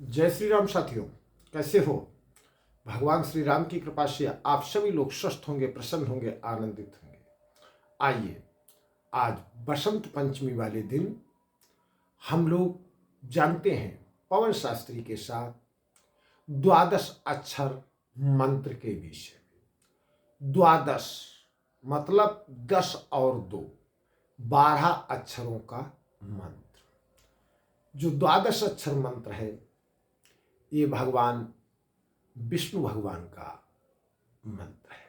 जय श्री राम साथियों, कैसे हो। भगवान श्री राम की कृपा से आप सभी लोग स्वस्थ होंगे, प्रसन्न होंगे, आनंदित होंगे। आइए, आज बसंत पंचमी वाले दिन हम लोग जानते हैं पवन शास्त्री के साथ द्वादश अक्षर मंत्र के विषय में। द्वादश मतलब 10 और 2, 12 अक्षरों का मंत्र। जो द्वादश अक्षर मंत्र है ये भगवान विष्णु भगवान का मंत्र है।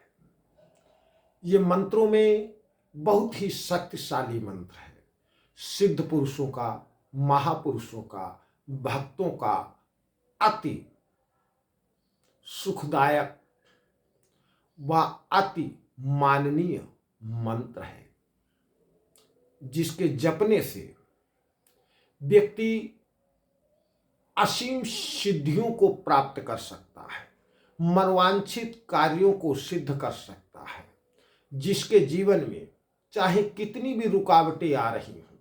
ये मंत्रों में बहुत ही शक्तिशाली मंत्र है। सिद्ध पुरुषों का, महापुरुषों का, भक्तों का अति सुखदायक व अति माननीय मंत्र है, जिसके जपने से व्यक्ति असीम सिद्धियों को प्राप्त कर सकता है, मनोवांछित कार्यों को सिद्ध कर सकता है। जिसके जीवन में चाहे कितनी भी रुकावटें आ रही हों,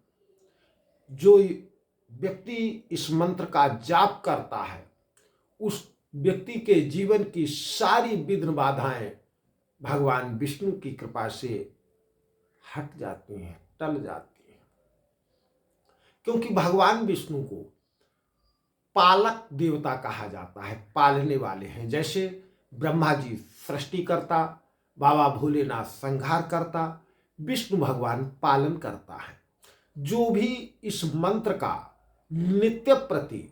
जो व्यक्ति इस मंत्र का जाप करता है उस व्यक्ति के जीवन की सारी विघ्न बाधाएं भगवान विष्णु की कृपा से हट जाती हैं, टल जाती हैं। क्योंकि भगवान विष्णु को पालक देवता कहा जाता है, पालने वाले हैं। जैसे ब्रह्मा जी सृष्टिकर्ता, बाबा भोलेनाथ संहार करता, विष्णु भगवान पालन करता है। जो भी इस मंत्र का नित्य प्रति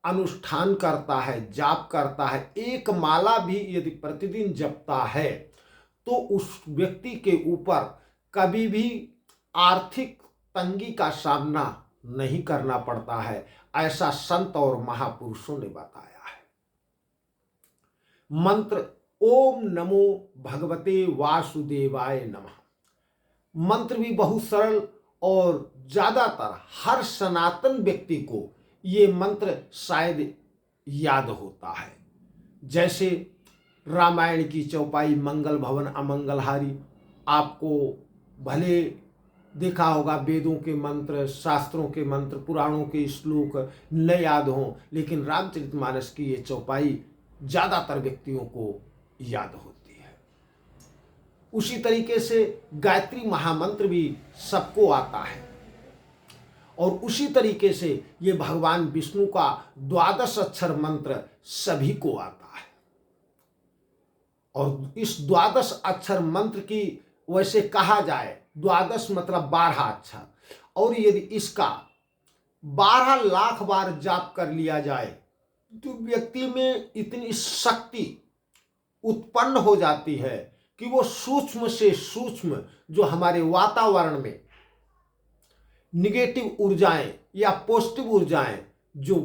अनुष्ठान करता है, जाप करता है, एक माला भी यदि प्रतिदिन जपता है तो उस व्यक्ति के ऊपर कभी भी आर्थिक तंगी का सामना नहीं करना पड़ता है, ऐसा संत और महापुरुषों ने बताया है। मंत्र ओम नमो भगवते वासुदेवाय नमः। मंत्र भी बहुत सरल और ज्यादातर हर सनातन व्यक्ति को ये मंत्र शायद याद होता है। जैसे रामायण की चौपाई मंगल भवन अमंगलहारी, आपको भले देखा होगा वेदों के मंत्र, शास्त्रों के मंत्र, पुराणों के श्लोक न याद हों, लेकिन रामचरितमानस की ये चौपाई ज़्यादातर व्यक्तियों को याद होती है। उसी तरीके से गायत्री महामंत्र भी सबको आता है और उसी तरीके से ये भगवान विष्णु का द्वादश अक्षर मंत्र सभी को आता है। और इस द्वादश अक्षर मंत्र की वैसे कहा जाए, द्वादश मतलब 12 अक्षर, और यदि इसका 12 लाख बार जाप कर लिया जाए तो व्यक्ति में इतनी शक्ति उत्पन्न हो जाती है कि वो सूक्ष्म से सूक्ष्म जो हमारे वातावरण में निगेटिव ऊर्जाएं या पॉजिटिव ऊर्जाएं जो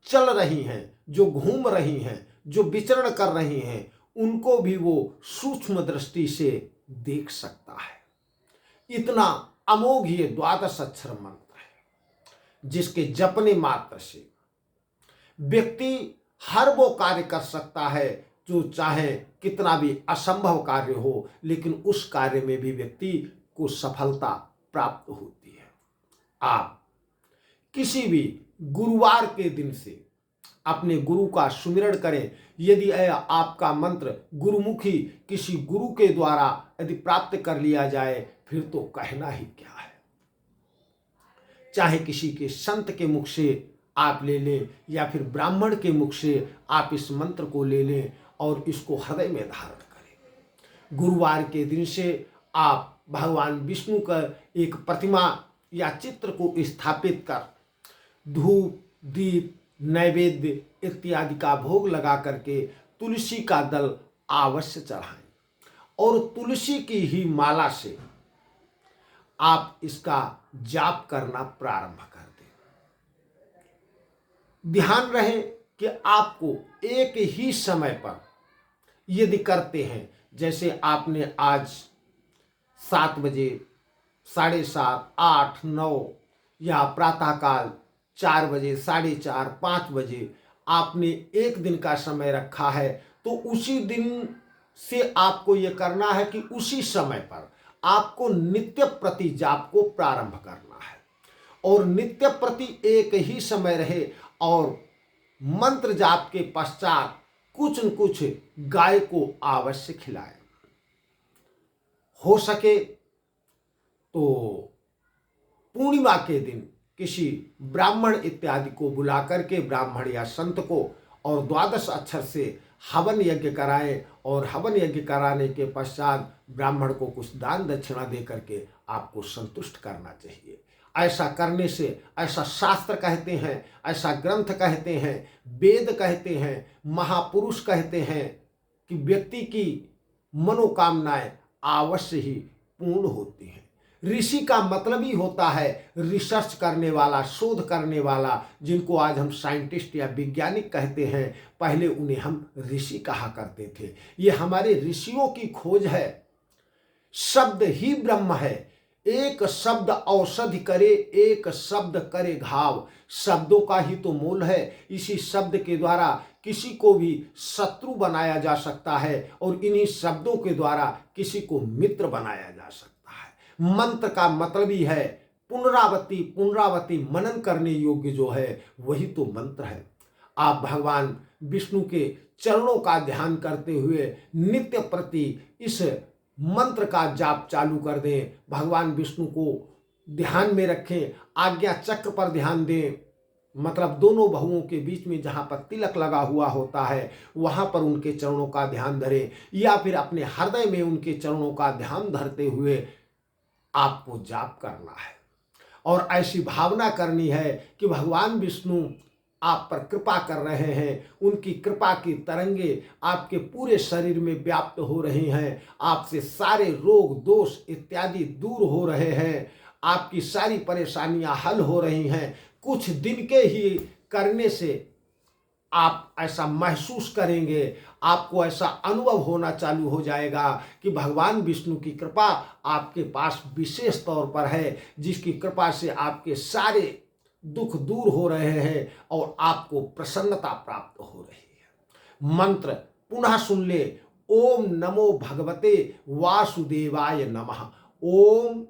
चल रही हैं, जो घूम रही हैं, जो विचरण कर रही हैं, उनको भी वो सूक्ष्म दृष्टि से देख सकता है। इतना अमोघ ये द्वादश अक्षर मंत्र है, जिसके जपने मात्र से व्यक्ति हर वो कार्य कर सकता है जो चाहे कितना भी असंभव कार्य हो, लेकिन उस कार्य में भी व्यक्ति को सफलता प्राप्त होती है। आप किसी भी गुरुवार के दिन से अपने गुरु का सुमिरन करें। यदि आपका मंत्र गुरुमुखी किसी गुरु के द्वारा यदि प्राप्त कर लिया जाए फिर तो कहना ही क्या है। चाहे किसी के संत के मुख से आप ले लें या फिर ब्राह्मण के मुख से आप इस मंत्र को ले लें और इसको हृदय में धारण करें। गुरुवार के दिन से आप भगवान विष्णु का एक प्रतिमा या चित्र को स्थापित कर धूप, दीप, नैवेद्य इत्यादि का भोग लगा करके तुलसी का दल अवश्य चढ़ाएं और तुलसी की ही माला से आप इसका जाप करना प्रारंभ कर दें। ध्यान रहे कि आपको एक ही समय पर यदि करते हैं, जैसे आपने आज 7 बजे, 7:30, 8, 9 या प्रातःकाल 4 बजे, 4:30, 5 बजे आपने एक दिन का समय रखा है, तो उसी दिन से आपको ये करना है कि उसी समय पर आपको नित्य प्रति जाप को प्रारंभ करना है और नित्य प्रति एक ही समय रहे और मंत्र जाप के पश्चात कुछ न कुछ गाय को अवश्य खिलाएं। हो सके तो पूर्णिमा के दिन किसी ब्राह्मण इत्यादि को बुला करके, ब्राह्मण या संत को, और 12 अक्षर से हवन यज्ञ कराएं, और हवन यज्ञ कराने के पश्चात ब्राह्मण को कुछ दान दक्षिणा दे करके आपको संतुष्ट करना चाहिए। ऐसा करने से, ऐसा शास्त्र कहते हैं, ऐसा ग्रंथ कहते हैं, वेद कहते हैं, महापुरुष कहते हैं कि व्यक्ति की मनोकामनाएं अवश्य ही पूर्ण होती हैं। ऋषि का मतलब ही होता है रिसर्च करने वाला, शोध करने वाला, जिनको आज हम साइंटिस्ट या वैज्ञानिक कहते हैं। पहले उन्हें हम ऋषि कहा करते थे। ये हमारे ऋषियों की खोज है। शब्द ही ब्रह्म है। एक शब्द औषधि करे, एक शब्द करे घाव। शब्दों का ही तो मूल है। इसी शब्द के द्वारा किसी को भी शत्रु बनाया जा सकता है, और इन्हीं शब्दों के द्वारा किसी को मित्र बनाया जा सकता है। मंत्र का मतलब ही है पुनरावृत्ति, पुनरावृत्ति मनन करने योग्य जो है वही तो मंत्र है। आप भगवान विष्णु के चरणों का ध्यान करते हुए नित्य प्रति इस मंत्र का जाप चालू कर दें। भगवान विष्णु को ध्यान में रखें, आज्ञा चक्र पर ध्यान दें, मतलब दोनों बहुओं के बीच में जहाँ पर तिलक लगा हुआ होता है वहाँ पर उनके चरणों का ध्यान धरें, या फिर अपने हृदय में उनके चरणों का ध्यान धरते हुए आपको जाप करना है। और ऐसी भावना करनी है कि भगवान विष्णु आप पर कृपा कर रहे हैं, उनकी कृपा की तरंगे आपके पूरे शरीर में व्याप्त हो रही हैं, आपसे सारे रोग दोष इत्यादि दूर हो रहे हैं, आपकी सारी परेशानियां हल हो रही हैं। कुछ दिन के ही करने से आप ऐसा महसूस करेंगे, आपको ऐसा अनुभव होना चालू हो जाएगा कि भगवान विष्णु की कृपा आपके पास विशेष तौर पर है, जिसकी कृपा से आपके सारे दुख दूर हो रहे हैं और आपको प्रसन्नता प्राप्त हो रही है। मंत्र पुनः सुन ले। ओम नमो भगवते वासुदेवाय नमः। ओम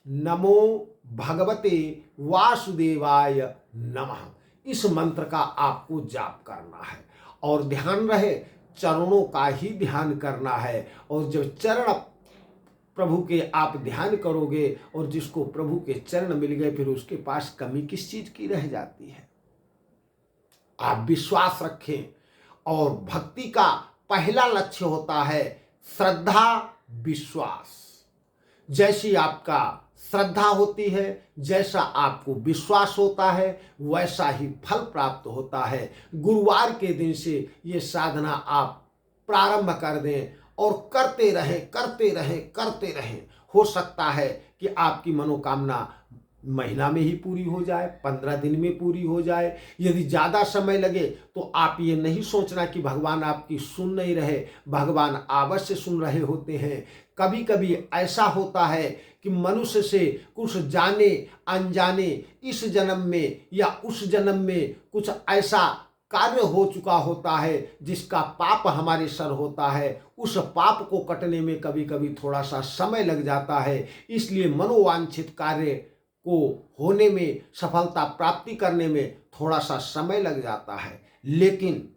नमो भगवते वासुदेवाय नमः। इस मंत्र का आपको जाप करना है, और ध्यान रहे चरणों का ही ध्यान करना है। और जब चरण प्रभु के आप ध्यान करोगे, और जिसको प्रभु के चरण मिल गए फिर उसके पास कमी किस चीज की रह जाती है। आप विश्वास रखें, और भक्ति का पहला लक्ष्य होता है श्रद्धा, विश्वास। जैसी आपका श्रद्धा होती है, जैसा आपको विश्वास होता है, वैसा ही फल प्राप्त होता है। गुरुवार के दिन से ये साधना आप प्रारंभ कर दें और करते रहें, करते रहें, करते रहें। हो सकता है कि आपकी मनोकामना महीना में ही पूरी हो जाए, 15 दिन में पूरी हो जाए। यदि ज़्यादा समय लगे तो आप ये नहीं सोचना कि भगवान आपकी सुन नहीं रहे, भगवान अवश्य सुन रहे होते हैं। कभी कभी ऐसा होता है कि मनुष्य से कुछ जाने अनजाने इस जन्म में या उस जन्म में कुछ ऐसा कार्य हो चुका होता है जिसका पाप हमारे सर होता है। उस पाप को कटने में कभी कभी थोड़ा सा समय लग जाता है। इसलिए मनोवांछित कार्य को होने में, सफलता प्राप्ति करने में थोड़ा सा समय लग जाता है। लेकिन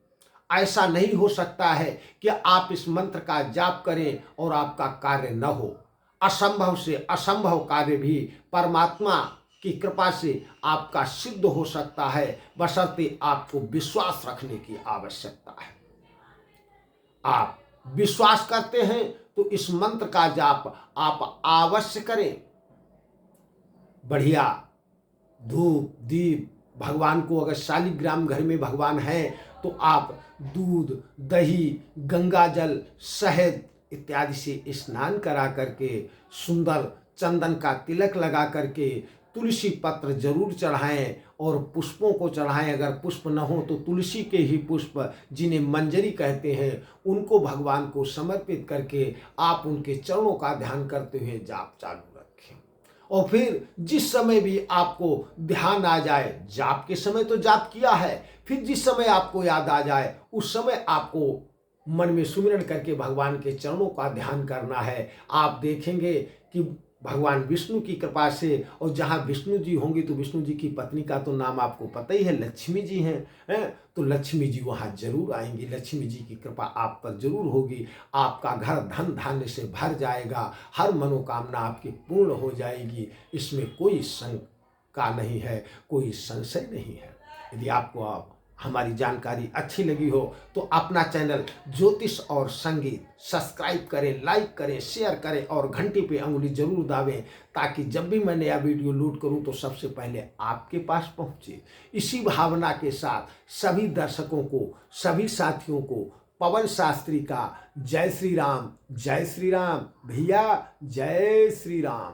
ऐसा नहीं हो सकता है कि आप इस मंत्र का जाप करें और आपका कार्य न हो। असंभव से असंभव कार्य भी परमात्मा की कृपा से आपका सिद्ध हो सकता है, बशर्ते आपको विश्वास रखने की आवश्यकता है। आप विश्वास करते हैं तो इस मंत्र का जाप आप अवश्य करें। बढ़िया धूप दीप, भगवान को अगर शालिग्राम घर में भगवान है तो आप दूध दही गंगा जल शहद इत्यादि से स्नान करा करके, सुंदर चंदन का तिलक लगा करके तुलसी पत्र जरूर चढ़ाएं और पुष्पों को चढ़ाएं। अगर पुष्प न हो तो तुलसी के ही पुष्प, जिन्हें मंजरी कहते हैं, उनको भगवान को समर्पित करके आप उनके चरणों का ध्यान करते हुए जाप चालू रखें। और फिर जिस समय भी आपको ध्यान आ जाए, जाप के समय तो जाप किया है, फिर जिस समय आपको याद आ जाए उस समय आपको मन में सुमिरन करके भगवान के चरणों का ध्यान करना है। आप देखेंगे कि भगवान विष्णु की कृपा से, और जहाँ विष्णु जी होंगे तो विष्णु जी की पत्नी का तो नाम आपको पता ही है, लक्ष्मी जी हैं, तो लक्ष्मी जी वहाँ जरूर आएंगी। लक्ष्मी जी की कृपा आप पर जरूर होगी। आपका घर धन धान्य से भर जाएगा, हर मनोकामना आपकी पूर्ण हो जाएगी। इसमें कोई शंका नहीं है, कोई संशय नहीं है। यदि आपको हमारी जानकारी अच्छी लगी हो तो अपना चैनल ज्योतिष और संगीत सब्सक्राइब करें, लाइक करें, शेयर करें और घंटी पे अंगुली जरूर दाबें, ताकि जब भी मैं नया वीडियो लोड करूं तो सबसे पहले आपके पास पहुंचे। इसी भावना के साथ सभी दर्शकों को, सभी साथियों को पवन शास्त्री का जय श्री राम, जय श्री राम भैया, जय श्री राम।